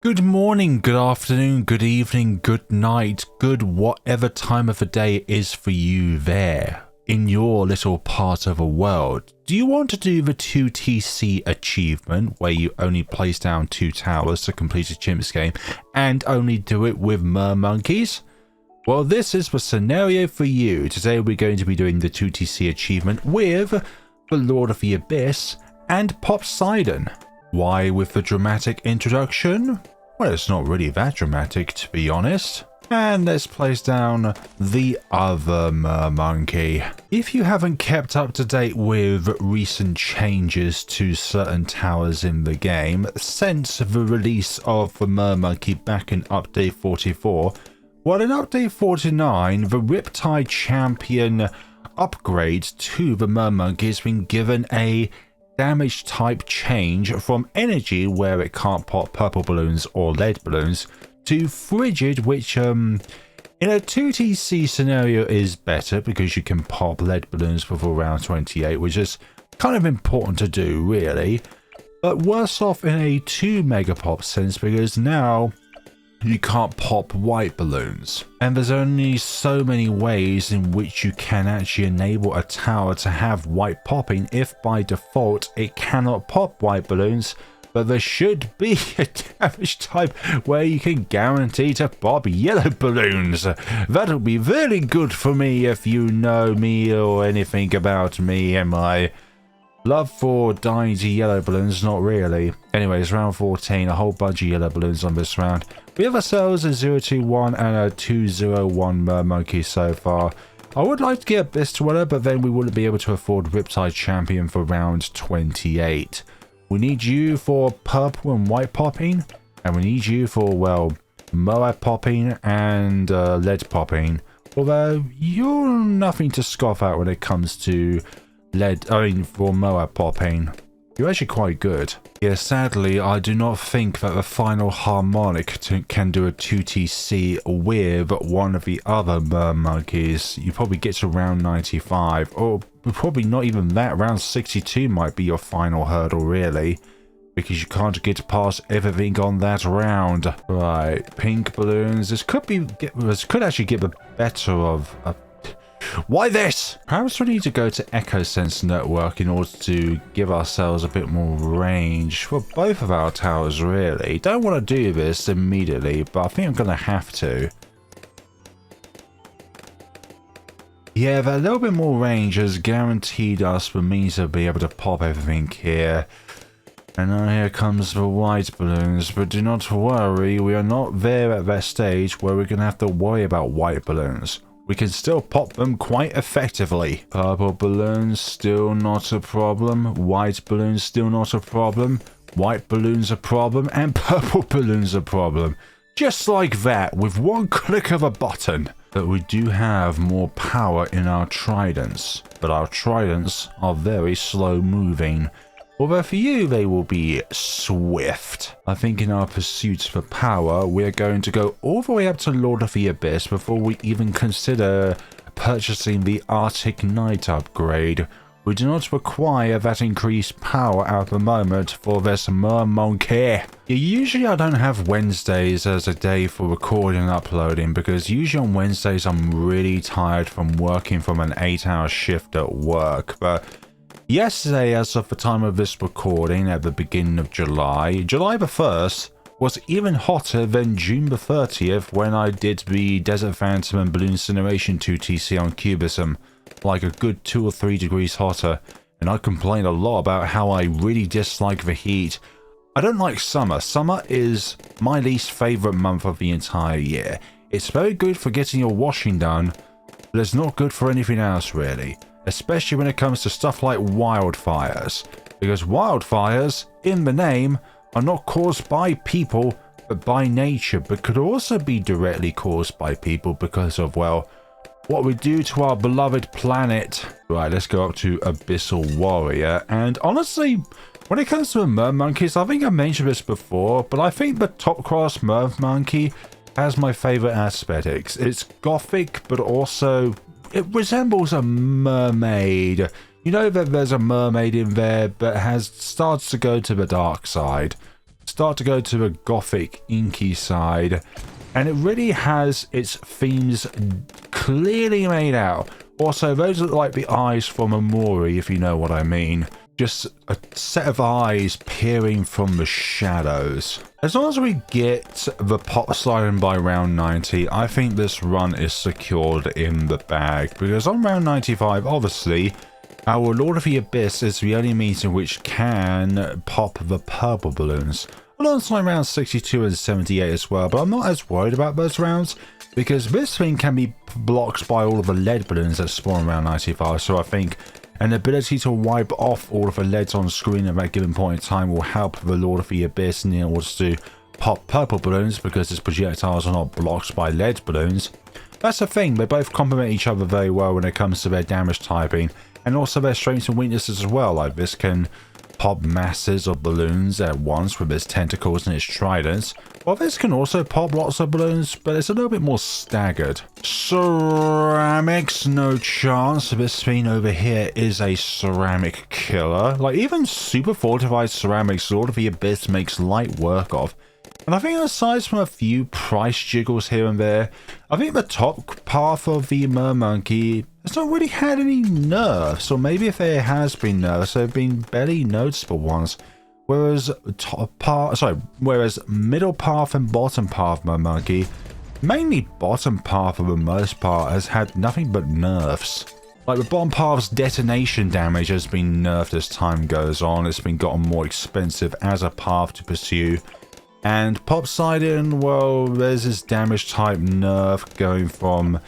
Good morning, good afternoon, good evening, good night, good whatever time of the day it is for you there in your little part of the world. Do you want to do the 2TC achievement where you only place down 2 towers to complete a chimps game and only do it with mermonkeys? Well, this is the scenario for you. Today we're going to be doing the 2TC achievement with the Lord of the Abyss and Popseidon. Why with the dramatic introduction? Well, it's not really that dramatic, to be honest. And let's place down the other Mermonkey. If you haven't kept up to date with recent changes to certain towers in the game since the release of the Mermonkey back in Update 44, well, in Update 49, the Riptide Champion upgrade to the Mermonkey has been given a damage type change from energy, where it can't pop purple balloons or lead balloons, to frigid, which in a 2TC scenario is better because you can pop lead balloons before round 28, which is kind of important to do really, but worse off in a 2 megapop sense because now you can't pop white balloons, and there's only so many ways in which you can actually enable a tower to have white popping if by default it cannot pop white balloons, but there should be a damage type where you can guarantee to pop yellow balloons. That'll be very good for me if you know me or anything about me and my love for dying to yellow balloons. Not really. Anyways, round 14, a whole bunch of yellow balloons on this round. We have ourselves a 021 and a 201 Mermonkey so far. I would like to get Abyss Dweller, but then we wouldn't be able to afford Riptide Champion for round 28. We need you for purple and white popping, and we need you for, well, MOAB popping and lead popping. Although you're nothing to scoff at when it comes to for MOAB popping. You're actually quite good. Yeah, sadly, I do not think that the final harmonic can do a 2TC with one of the other Mermonkeys. You probably get to round 95, or probably not even that. Round 62 might be your final hurdle, really, because you can't get past everything on that round. Right, pink balloons. This could actually get the better of a... Why this? Perhaps we need to go to Echo Sense Network in order to give ourselves a bit more range for both of our towers, really. Don't want to do this immediately, but I think I'm going to have to. Yeah, that little bit more range has guaranteed us for me to be able to pop everything here. And now here comes the white balloons, but do not worry, we are not there at that stage where we're going to have to worry about white balloons. We can still pop them quite effectively. Purple balloons, still not a problem. White balloons, still not a problem. White balloons a problem, and purple balloons a problem. Just like that, with one click of a button. But we do have more power in our tridents. But our tridents are very slow moving. Although for you, they will be swift. I think in our pursuits for power, we're going to go all the way up to Lord of the Abyss before we even consider purchasing the Arctic Night upgrade. We do not require that increased power at the moment for this Mermonkey. Usually I don't have Wednesdays as a day for recording and uploading because usually on Wednesdays I'm really tired from working from an 8-hour shift at work, but yesterday, as of the time of this recording at the beginning of July the 1st was even hotter than June the 30th when I did the Desert Phantom and Balloon Incineration 2TC on Cubism, like a good 2 or 3 degrees hotter, and I complained a lot about how I really dislike the heat. I don't like summer. Summer is my least favourite month of the entire year. It's very good for getting your washing done, but it's not good for anything else really. Especially when it comes to stuff like wildfires, because wildfires, in the name, are not caused by people but by nature, but could also be directly caused by people because of, well, what we do to our beloved planet. Right, let's go up to Abyssal Warrior, and honestly, when it comes to Mermonkeys, I think I mentioned this before, but I think the top class Mermonkey has my favourite aesthetics. It's gothic, but also it resembles a mermaid. You know that there's a mermaid in there, but starts to go to the dark side. start to go to a gothic inky side, and it really has its themes clearly made out. Also, those look like the eyes from a MOAB, if you know what I mean. Just a set of eyes peering from the shadows. As long as we get the Popseidon by round 90, I think this run is secured in the bag. Because on round 95, obviously, our Lord of the Abyss is the only means in which can pop the purple balloons. Alongside round 62 and 78 as well, but I'm not as worried about those rounds, because this thing can be blocked by all of the lead balloons that spawn around 95, so I think an ability to wipe off all of the leads on screen at that given point in time will help the Lord of the Abyss in order to pop purple balloons, because its projectiles are not blocked by lead balloons. That's the thing, they both complement each other very well when it comes to their damage typing, and also their strengths and weaknesses as well. Like this can pop masses of balloons at once with its tentacles and its tridents, while this can also pop lots of balloons, but it's a little bit more staggered. Ceramics, no chance. This thing over here is a ceramic killer. Like, even super fortified ceramics, Lord of the Abyss makes light work of. And I think aside from a few price jiggles here and there, I think the top path of the Mermonkey has not really had any nerfs, or maybe if there has been nerfs, there have been barely noticeable ones. Whereas middle path and bottom path Mermonkey, mainly bottom path for the most part, has had nothing but nerfs. Like the bottom path's detonation damage has been nerfed as time goes on. It's been gotten more expensive as a path to pursue. And Popseidon, well, there's this damage type nerf going from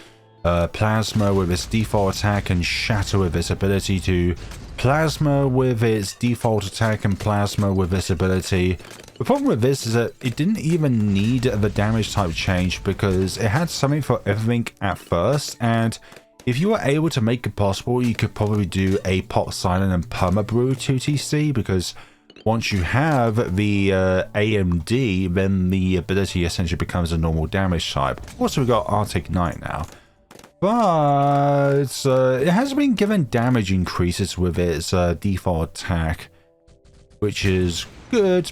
Plasma with its default attack and Shatter with its ability to Plasma with its default attack and Plasma with its ability. The problem with this is that it didn't even need the damage type change, because it had something for everything at first, and if you were able to make it possible, you could probably do a Popseidon and Permabrew 2TC, because once you have the AMD, then the ability essentially becomes a normal damage type. Also, we've got Arctic Knight now. But it has been given damage increases with its default attack, which is good,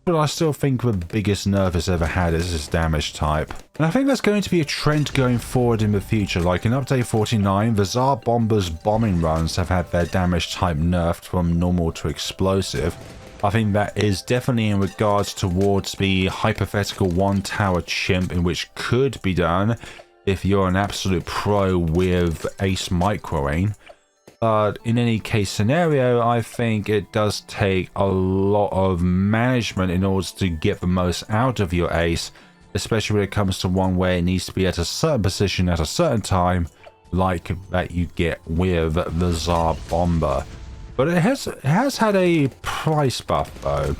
but I still think the biggest nerf it's ever had is its damage type. And I think that's going to be a trend going forward in the future. Like in Update 49, the Tsar Bomber's bombing runs have had their damage type nerfed from normal to explosive. I think that is definitely in regards towards the hypothetical one tower chimp, in which could be done if you're an absolute pro with ace microing. But in any case scenario, I think it does take a lot of management in order to get the most out of your ace, especially when it comes to one where it needs to be at a certain position at a certain time, like that you get with the Tsar Bomber. But it has had a price buff though.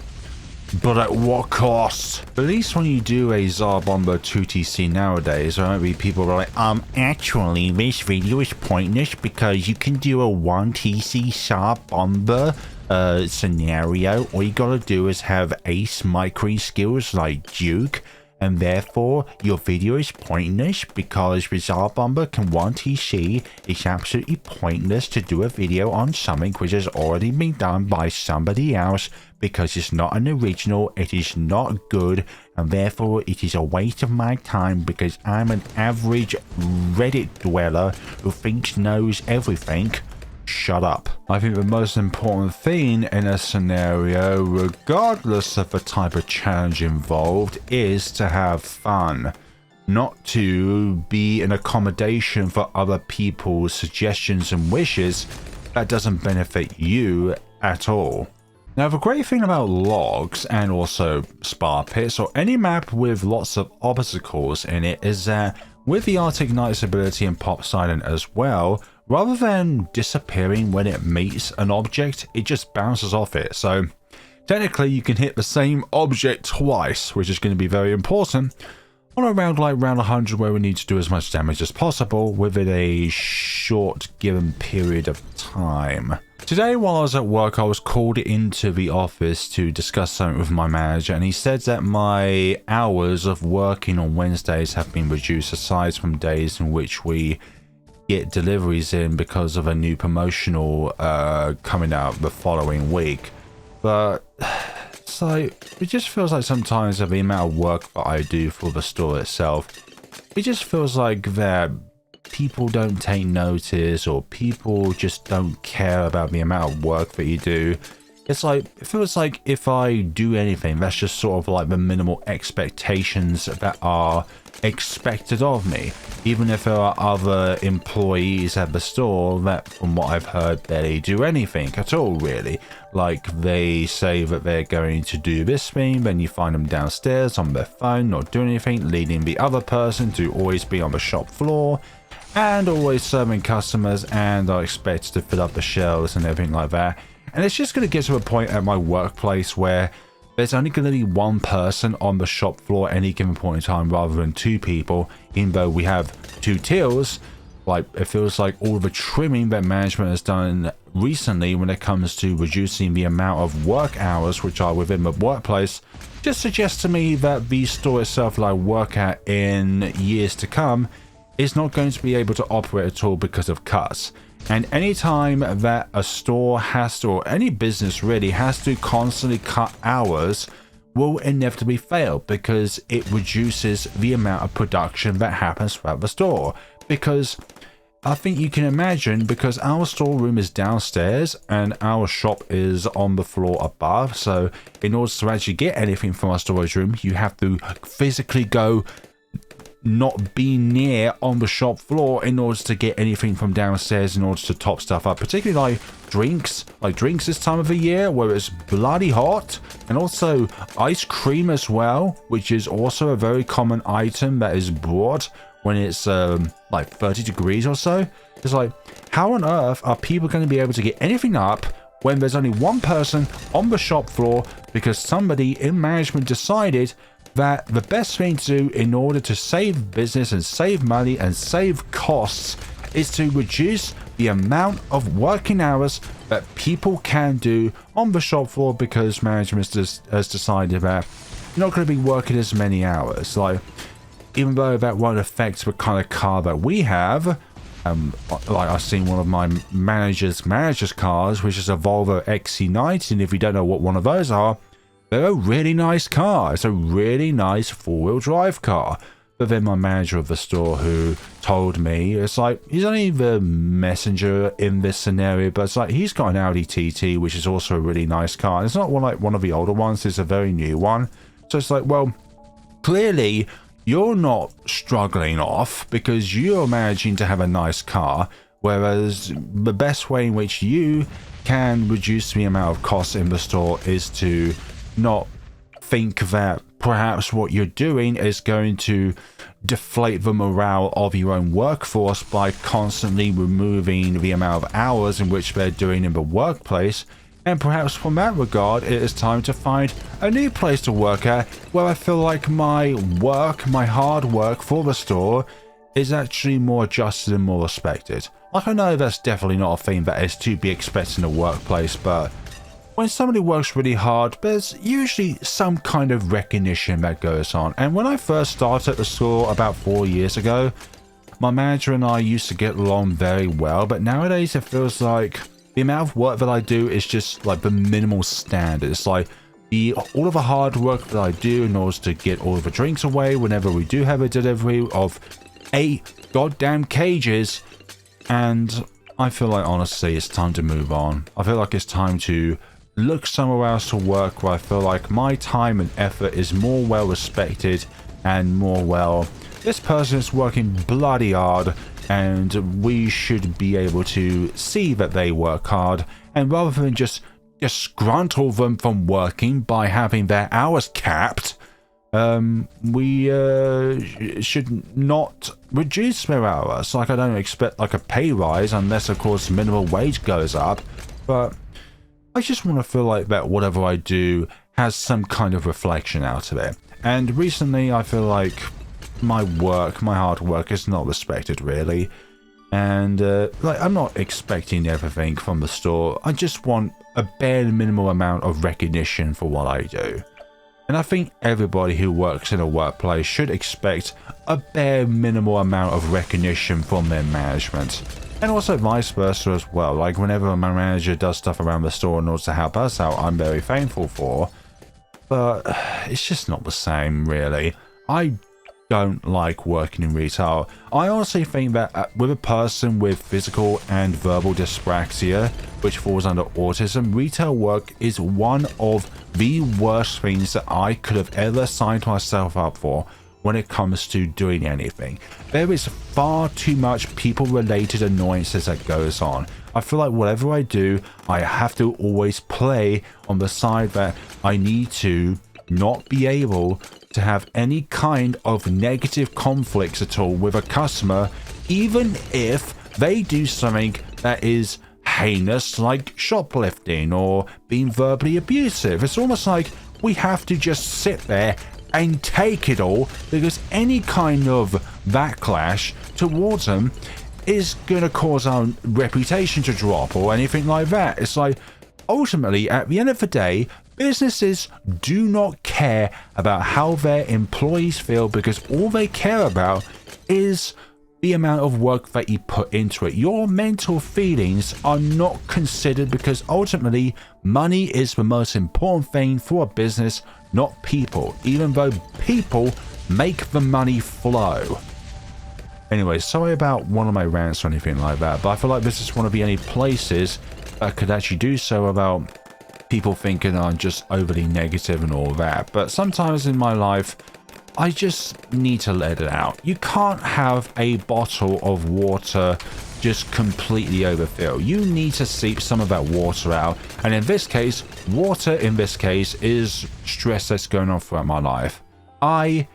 But at what cost? At least when you do a Tsar Bomber 2TC nowadays, there won't be people like, actually this video is pointless because you can do a 1TC Tsar Bomber scenario. All you gotta do is have ace micro skills like Duke, and therefore your video is pointless because the Tsar Bomber can 1TC. It's absolutely pointless to do a video on something which has already been done by somebody else, because it's not an original, it is not good, and therefore it is a waste of my time because I'm an average Reddit dweller who thinks knows everything. Shut up. I think the most important thing in a scenario, regardless of the type of challenge involved, is to have fun. Not to be an accommodation for other people's suggestions and wishes that doesn't benefit you at all. Now, the great thing about logs and also spar pits or any map with lots of obstacles in it is that with the Arctic Knight's ability and Popseidon as well, rather than disappearing when it meets an object, it just bounces off it. So technically you can hit the same object twice, which is going to be very important on a round like round 100, where we need to do as much damage as possible within a short given period of time. Today, while I was at work, I was called into the office to discuss something with my manager, and he said that my hours of working on Wednesdays have been reduced, aside from days in which we get deliveries in because of a new promotional coming out the following week. But So it just feels like sometimes the amount of work that I do for the store itself, it just feels like that people don't take notice, or people just don't care about the amount of work that you do. It's like, it feels like if I do anything, that's just sort of like the minimal expectations that are expected of me. Even if there are other employees at the store that, from what I've heard, barely do anything at all, really. Like, they say that they're going to do this thing, then you find them downstairs on their phone, not doing anything, leading the other person to always be on the shop floor, and always serving customers, and are expected to fill up the shelves and everything like that. And it's just going to get to a point at my workplace where there's only going to be one person on the shop floor at any given point in time rather than two people, even though we have two tills. Like, it feels like all the trimming that management has done recently when it comes to reducing the amount of work hours which are within the workplace just suggests to me that the store itself that I work at in years to come is not going to be able to operate at all because of cuts. And anytime that a store has to, or any business really has to constantly cut hours, will inevitably fail because it reduces the amount of production that happens throughout the store. Because I think you can imagine, because our storeroom is downstairs and our shop is on the floor above, so in order to actually get anything from our storage room, you have to physically go, not be near on the shop floor in order to get anything from downstairs in order to top stuff up, particularly like drinks this time of the year where it's bloody hot, and also ice cream as well, which is also a very common item that is brought when it's like 30 degrees or so. It's like, how on earth are people going to be able to get anything up when there's only one person on the shop floor because somebody in management decided that the best thing to do in order to save business and save money and save costs is to reduce the amount of working hours that people can do on the shop floor, because management has decided that you're not going to be working as many hours. Like, even though that won't affect the kind of car that we have, like I've seen one of my manager's cars, which is a Volvo XC90, and if you don't know what one of those are, they're a really nice car. It's a really nice four-wheel drive car. But then my manager of the store, who told me, it's like, he's only the messenger in this scenario, but it's like, he's got an Audi TT, which is also a really nice car. And it's not like one of the older ones, it's a very new one. So it's like, well, clearly you're not struggling off because you're managing to have a nice car, whereas the best way in which you can reduce the amount of costs in the store is to not think that perhaps what you're doing is going to deflate the morale of your own workforce by constantly removing the amount of hours in which they're doing in the workplace. And perhaps from that regard, it is time to find a new place to work at where I feel like my hard work for the store is actually more adjusted and more respected. Like, I know that's definitely not a thing that is to be expected in a workplace, but when somebody works really hard, there's usually some kind of recognition that goes on. And when I first started at the store about 4 years ago, my manager and I used to get along very well, but nowadays it feels like the amount of work that I do is just like the minimal standard. It's like all of the hard work that I do in order to get all of the drinks away whenever we do have a delivery of 8 goddamn cages, and I feel like honestly it's time to move on. I feel like it's time to look somewhere else to work where I feel like my time and effort is more well respected and more well, this person is working bloody hard and we should be able to see that they work hard, and rather than just disgruntle them from working by having their hours capped, we should not reduce their hours. Like, I don't expect like a pay rise unless of course minimum wage goes up, but I just want to feel like that whatever I do has some kind of reflection out of it. And recently I feel like my hard work is not respected really. And like, I'm not expecting everything from the store. I just want a bare minimal amount of recognition for what I do. And I think everybody who works in a workplace should expect a bare minimal amount of recognition from their management. And also vice versa as well. Like, whenever my manager does stuff around the store in order to help us out, I'm very thankful for. but it's just not the same, really. I don't like working in retail. I honestly think that with a person with physical and verbal dyspraxia, which falls under autism, retail work is one of the worst things that I could have ever signed myself up for when it comes to doing anything. There is far too much people-related annoyances that goes on. I feel like whatever I do, I have to always play on the side that I need to not be able to have any kind of negative conflicts at all with a customer, even if they do something that is heinous, like shoplifting or being verbally abusive. It's almost like we have to just sit there and take it all, because any kind of backlash towards them is going to cause our reputation to drop or anything like that. It's like, ultimately, at the end of the day, businesses do not care about how their employees feel, because all they care about is the amount of work that you put into it. Your mental feelings are not considered, because ultimately money is the most important thing for a business, not people, even though people make the money flow. Anyway, sorry about one of my rants or anything like that, but I feel like this is one of the only places that could actually do so without people thinking I'm just overly negative and all that. But sometimes in my life, I just need to let it out. You can't have a bottle of water just completely overfill. You need to seep some of that water out. And in this case, water in this case is stress that's going on throughout my life. I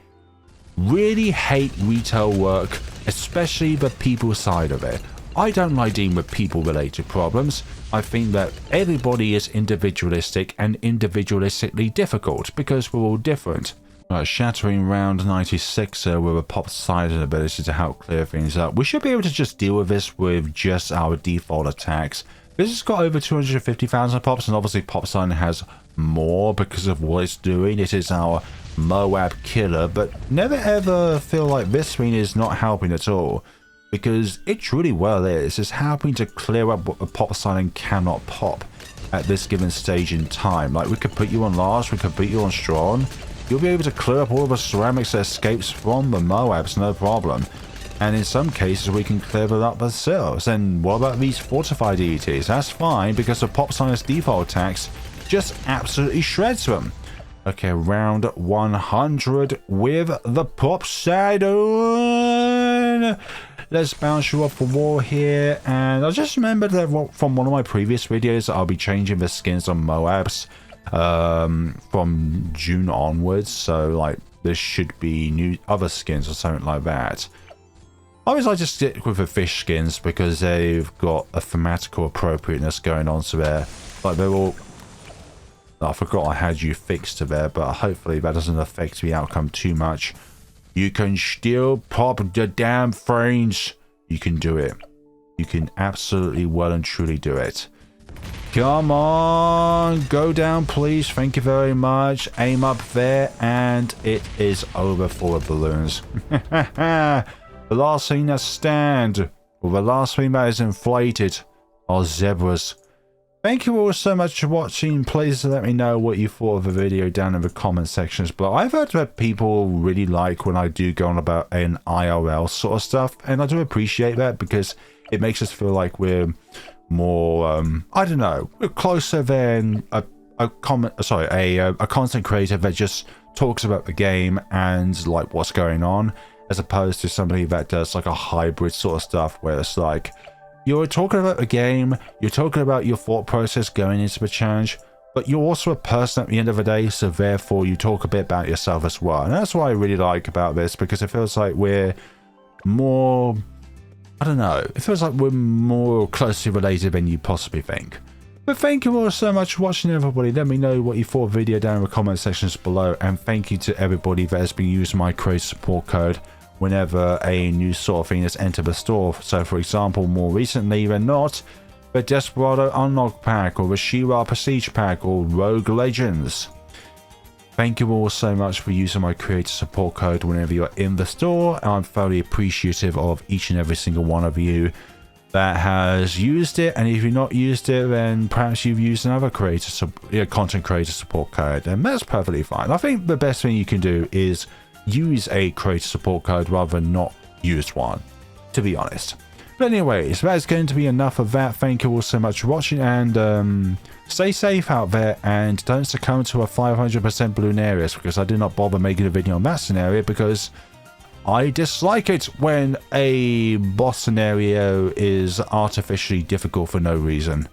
really hate retail work, especially the people side of it. I don't like dealing with people-related problems. I think that everybody is individualistic and individualistically difficult, because we're all different. Shattering round 96er with a Popseidon ability to help clear things up. We should be able to just deal with this with just our default attacks. This has got over 250,000 pops, and obviously Popseidon has more because of what it's doing. It is our MOAB killer, but never ever feel like this thing is not helping at all, because it truly well is. It's helping to clear up what the Popseidon cannot pop at this given stage in time. Like, we could put you on last, we could put you on strong. You'll be able to clear up all of the ceramics that escapes from the MOABs, no problem. And in some cases, we can clear them up ourselves. And what about these fortified deities? That's fine, because the Popseidon's default attacks just absolutely shreds them. Okay, round 100 with the Popseidon. Let's bounce you off for war here. And I just remembered that from one of my previous videos that I'll be changing the skins on MOABs from June onwards. So, like, there should be new other skins or something like that. I always like to stick with the fish skins because they've got a thematical appropriateness going on. So they're all... I forgot I had you fixed to there, but hopefully that doesn't affect the outcome too much. You can still pop the damn frames. You can do it. You can absolutely well and truly do it. Come on, go down please, thank you very much. Aim up there, and it is over for the balloons. The last thing that stand, or the last thing that is inflated, are zebras. Thank you all so much for watching. Please let me know what you thought of the video down in the comment sections below. I've heard that people really like when I do go on about an IRL sort of stuff, and I do appreciate that, because it makes us feel like we're more, I don't know, we're closer than a content creator that just talks about the game and like what's going on, as opposed to somebody that does like a hybrid sort of stuff where it's like, you're talking about the game, you're talking about your thought process going into the challenge, but you're also a person at the end of the day, so therefore you talk a bit about yourself as well. And that's what I really like about this, because it feels like we're more, I don't know, it feels like we're more closely related than you possibly think. But thank you all so much for watching, everybody. Let me know what you thought of the video down in the comment sections below, and thank you to everybody that has been using my creator support code whenever a new sort of thing has entered the store. So for example, more recently than not, the Desperado Unlock Pack, or the She-Ra Prestige Pack, or Rogue Legends. Thank you all so much for using my creator support code whenever you're in the store. I'm thoroughly appreciative of each and every single one of you that has used it, and if you've not used it, then perhaps you've used another content creator support code, and that's perfectly fine. I think the best thing you can do is use a creator support code rather than not use one, to be honest. But anyways, that's going to be enough of that. Thank you all so much for watching, and stay safe out there, and don't succumb to a 500% balloon areas, because I did not bother making a video on that scenario because I dislike it when a boss scenario is artificially difficult for no reason.